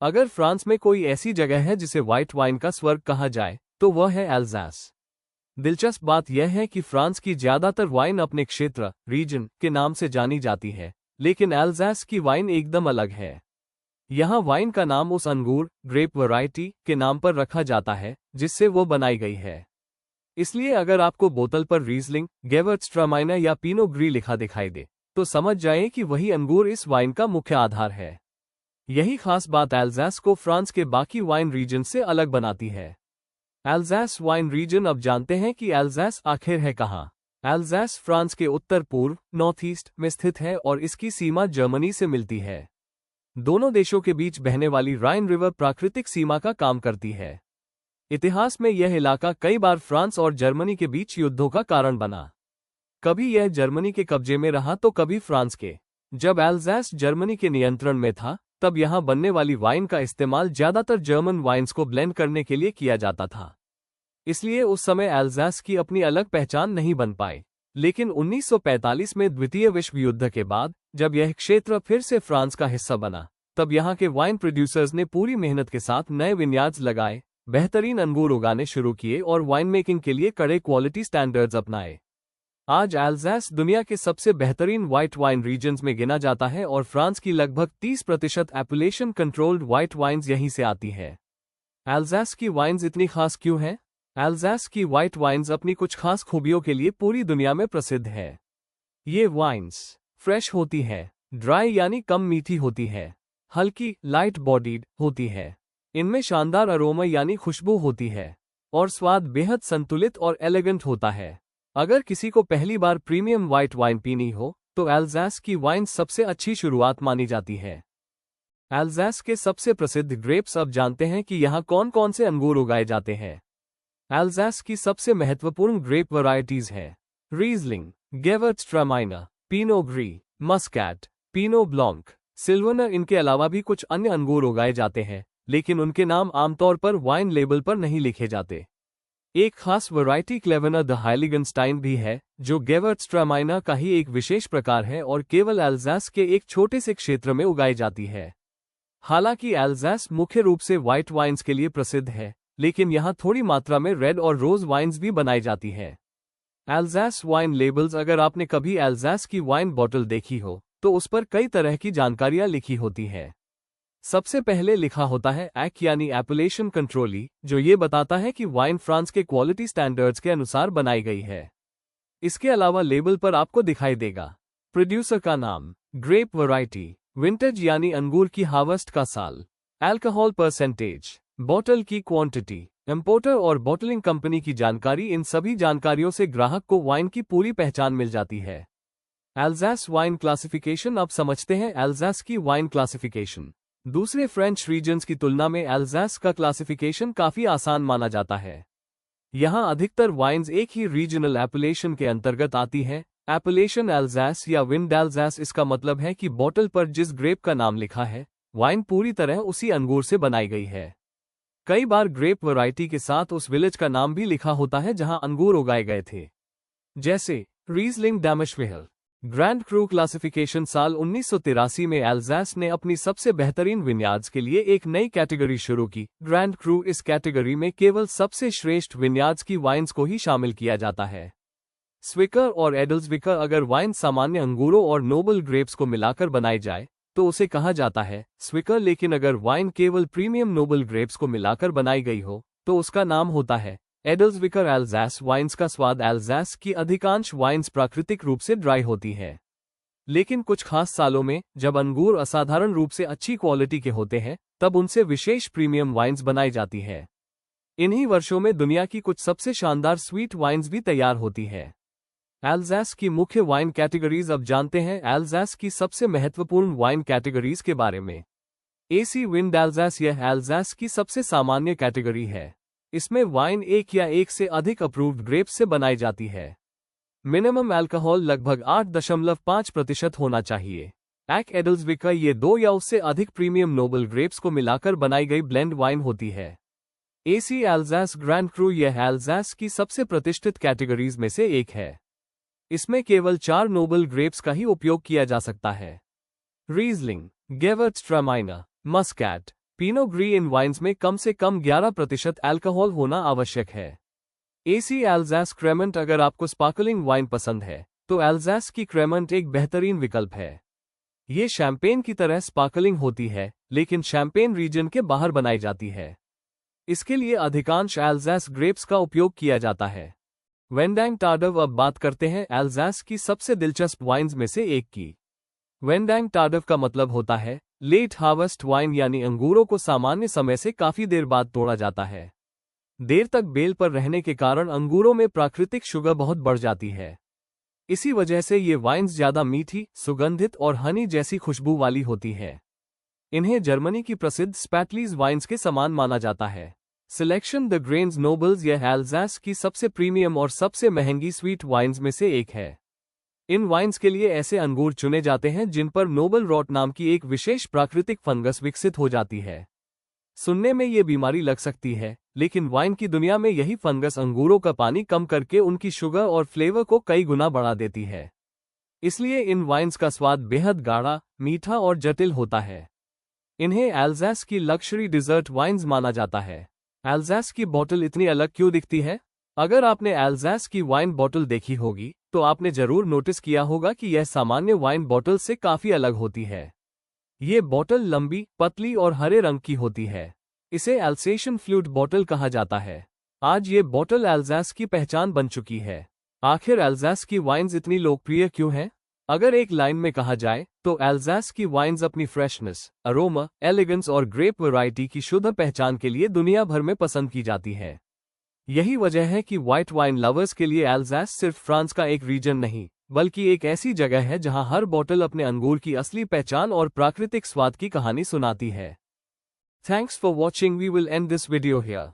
अगर फ्रांस में कोई ऐसी जगह है जिसे व्हाइट वाइन का स्वर्ग कहा जाए तो वह है एल्जास। दिलचस्प बात यह है कि फ्रांस की ज्यादातर वाइन अपने क्षेत्र रीजन के नाम से जानी जाती है, लेकिन एल्जास की वाइन एकदम अलग है। यहाँ वाइन का नाम उस अंगूर ग्रेप वैरायटी के नाम पर रखा जाता है जिससे वो बनाई गई है। इसलिए अगर आपको बोतल पर रीजलिंग, गेवर्ट्सट्रामाइनर या पिनो ग्री लिखा दिखाई दे तो समझ जाएं कि वही अंगूर इस वाइन का मुख्य आधार है। यही खास बात एल्जास को फ्रांस के बाकी वाइन रीजन से अलग बनाती है। एल्जास वाइन रीजन। अब जानते हैं कि एल्जास आखिर है कहाँ। एल्जास फ्रांस के उत्तर पूर्व नॉर्थ ईस्ट में स्थित है और इसकी सीमा जर्मनी से मिलती है। दोनों देशों के बीच बहने वाली राइन रिवर प्राकृतिक सीमा का काम करती है। इतिहास में यह इलाका कई बार फ्रांस और जर्मनी के बीच युद्धों का कारण बना। कभी यह जर्मनी के कब्जे में रहा तो कभी फ्रांस के। जब एल्जास जर्मनी के नियंत्रण में था तब यहां बनने वाली वाइन का इस्तेमाल ज्यादातर जर्मन वाइन्स को ब्लेंड करने के लिए किया जाता था। इसलिए उस समय एल्जास की अपनी अलग पहचान नहीं बन पाई। लेकिन 1945 में द्वितीय विश्व युद्ध के बाद जब यह क्षेत्र फिर से फ्रांस का हिस्सा बना, तब यहाँ के वाइन प्रोड्यूसर्स ने पूरी मेहनत के साथ नए विनयार्ड्स लगाए, बेहतरीन अंगूर उगाने शुरू किए और वाइन मेकिंग के लिए कड़े क्वालिटी स्टैंडर्ड्स अपनाए। आज एल्जास दुनिया के सबसे बेहतरीन व्हाइट वाइन रीजन्स में गिना जाता है और फ्रांस की लगभग 30% एपुलेशन कंट्रोल्ड व्हाइट वाइन्स यहीं से आती है। एल्जास की वाइन्स इतनी खास क्यों हैं? एल्जास की व्हाइट वाइन्स अपनी कुछ खास खूबियों के लिए पूरी दुनिया में प्रसिद्ध है। ये वाइन्स फ्रेश होती है, ड्राई यानी कम मीठी होती है, हल्की लाइट बॉडीड होती है, इनमें शानदार अरोमा यानी खुशबू होती है और स्वाद बेहद संतुलित और एलिगेंट होता है। अगर किसी को पहली बार प्रीमियम व्हाइट वाइन पीनी हो तो एल्जास की वाइन सबसे अच्छी शुरुआत मानी जाती है। एल्जास के सबसे प्रसिद्ध ग्रेप्स। अब जानते हैं कि यहाँ कौन कौन से अंगूर उगाए जाते हैं। एल्जास की सबसे महत्वपूर्ण ग्रेप वैरायटीज हैं रीजलिंग, गेवर्ट्सट्रामाइनर, पिनो ग्री, मस्कैट, पिनो ब्लॉन्क, सिल्वनर। इनके अलावा भी कुछ अन्य अंगूर उगाए जाते हैं, लेकिन उनके नाम आमतौर पर वाइन लेबल पर नहीं लिखे जाते। एक खास वैरायटी क्लेवेनर द हाइलिगनस्टाइन भी है, जो गेवर्ट्सट्रामाइनर का ही एक विशेष प्रकार है और केवल एल्जास के एक छोटे से क्षेत्र में उगाई जाती है। हालांकि एल्जास मुख्य रूप से व्हाइट वाइन्स के लिए प्रसिद्ध है, लेकिन यहाँ थोड़ी मात्रा में रेड और रोज वाइन्स भी बनाई जाती है। एल्जास वाइन लेबल्स। अगर आपने कभी एल्जास की वाइन बॉटल देखी हो तो उस पर कई तरह की जानकारियां लिखी होती है। सबसे पहले लिखा होता है एक्ट यानी एपुलेशन कंट्रोली, जो ये बताता है कि वाइन फ्रांस के क्वालिटी स्टैंडर्ड्स के अनुसार बनाई गई है। इसके अलावा लेबल पर आपको दिखाई देगा प्रोड्यूसर का नाम, ग्रेप वैरायटी, विंटेज यानी अंगूर की हार्वेस्ट का साल, अल्कोहल परसेंटेज, बॉटल की क्वांटिटी, इंपोर्टर और बॉटलिंग कंपनी की जानकारी। इन सभी जानकारियों से ग्राहक को वाइन की पूरी पहचान मिल जाती है। एल्जास वाइन क्लासिफिकेशन। अब समझते हैं एल्जास की वाइन क्लासिफिकेशन। दूसरे फ्रेंच रीजन्स की तुलना में एल्जास का क्लासिफिकेशन काफी आसान माना जाता है। यहाँ अधिकतर वाइन्स एक ही रीजनल एपुलेशन के अंतर्गत आती है, एपुलेशन एल्जास या विंड एल्जास। इसका मतलब है कि बॉटल पर जिस ग्रेप का नाम लिखा है, वाइन पूरी तरह उसी अंगूर से बनाई गई है। कई बार ग्रेप वैरायटी के साथ उस विलेज का नाम भी लिखा होता है जहां अंगूर उगाए गए थे, जैसे रीजलिंग डैमशविल। Grand cru classification. साल 1983 में एल्जास ने अपनी सबसे बेहतरीन विनयार्ड्स के लिए एक नई कैटेगरी शुरू की, ग्रैंड क्रू। इस कैटेगरी में केवल सबसे श्रेष्ठ विनयार्ड्स की वाइन्स को ही शामिल किया जाता है। स्विकर और एडल्सविकर। अगर वाइन सामान्य अंगूरों और नोबल ग्रेप्स को मिलाकर बनाई जाए तो उसे कहा जाता है स्विकर, लेकिन अगर वाइन केवल प्रीमियम नोबल ग्रेप्स को मिलाकर बनाई गई हो तो उसका नाम होता है एडल्सविकर। एल्जास वाइन्स का स्वाद। एल्जास की अधिकांश वाइन्स प्राकृतिक रूप से ड्राई होती है, लेकिन कुछ खास सालों में जब अंगूर असाधारण रूप से अच्छी क्वालिटी के होते हैं तब उनसे विशेष प्रीमियम वाइन्स बनाई जाती है। इन्हीं वर्षों में दुनिया की कुछ सबसे शानदार स्वीट वाइन्स भी तैयार होती है। एल्जास की मुख्य वाइन कैटेगरीज। अब जानते हैं एल्जास की सबसे महत्वपूर्ण वाइन कैटेगरीज के बारे में। AC vin Alsace. यह एल्जास की सबसे सामान्य कैटेगरी है। इसमें वाइन एक या एक से अधिक अप्रूव्ड ग्रेप्स से बनाई जाती है। मिनिमम अल्कोहल लगभग 8.5% होना चाहिए। एक्ट एडल्सविकर। ये 2 या उससे अधिक प्रीमियम नोबल ग्रेप्स को मिलाकर बनाई गई ब्लेंड वाइन होती है। AC Alsace grand cru. यह एल्जास की सबसे प्रतिष्ठित कैटेगरीज में से एक है। इसमें केवल 4 नोबल ग्रेप्स का ही उपयोग किया जा सकता है। रीजलिंग, गेवर्ट्सट्रामाइनर, मस्कैट, पिनो ग्री इन वाइन्स में कम से कम 11% अल्कोहल होना आवश्यक है। एसी एल्जास क्रेमेंट। अगर आपको स्पार्कलिंग वाइन पसंद है तो एल्जास की क्रेमेंट एक बेहतरीन विकल्प है। ये शैंपेन की तरह स्पार्कलिंग होती है, लेकिन शैंपेन रीजन के बाहर बनाई जाती है। इसके लिए अधिकांश एल्जास ग्रेप्स का उपयोग किया जाता है। वेंडांग टार्डव। अब बात करते हैं एल्जास की सबसे दिलचस्प वाइन्स में से एक की। वेंडांग टार्डव का मतलब होता है लेट हार्वेस्ट वाइन, यानी अंगूरों को सामान्य समय से काफी देर बाद तोड़ा जाता है। देर तक बेल पर रहने के कारण अंगूरों में प्राकृतिक शुगर बहुत बढ़ जाती है। इसी वजह से ये वाइन्स ज्यादा मीठी, सुगंधित और हनी जैसी खुशबू वाली होती है। इन्हें जर्मनी की प्रसिद्ध स्पैटलीज वाइन्स के समान माना जाता है। Selection the grains nobles. यह एल्जास की सबसे प्रीमियम और सबसे महंगी स्वीट वाइन्स में से एक है। इन वाइन्स के लिए ऐसे अंगूर चुने जाते हैं जिन पर नोबल रॉट नाम की एक विशेष प्राकृतिक फंगस विकसित हो जाती है। सुनने में ये बीमारी लग सकती है, लेकिन वाइन की दुनिया में यही फंगस अंगूरों का पानी कम करके उनकी शुगर और फ्लेवर को कई गुना बढ़ा देती है। इसलिए इन वाइन्स का स्वाद बेहद गाढ़ा, मीठा और जटिल होता है। इन्हें एल्जास की लक्जरी डिजर्ट वाइन्स माना जाता है। एल्जास की बोतल इतनी अलग क्यों दिखती है? अगर आपने एल्जास की वाइन बोतल देखी होगी तो आपने जरूर नोटिस किया होगा कि यह सामान्य वाइन बोतल से काफी अलग होती है। ये बोतल लंबी, पतली और हरे रंग की होती है। इसे एल्सेशियन फ्लूट बोतल कहा जाता है। आज ये बोतल एल्जास की पहचान बन चुकी है। आखिर एल्जास की वाइन्स इतनी लोकप्रिय क्यों हैं? अगर एक लाइन में कहा जाए तो एल्जास की वाइन्स अपनी फ्रेशनेस, अरोमा, एलिगेंस और ग्रेप वैरायटी की शुद्ध पहचान के लिए दुनिया भर में पसंद की जाती है। यही वजह है कि व्हाइट वाइन लवर्स के लिए एल्जास सिर्फ फ्रांस का एक रीजन नहीं, बल्कि एक ऐसी जगह है जहां हर बोतल अपने अंगूर की असली पहचान और प्राकृतिक स्वाद की कहानी सुनाती है। Thanks for watching. We will end this video here.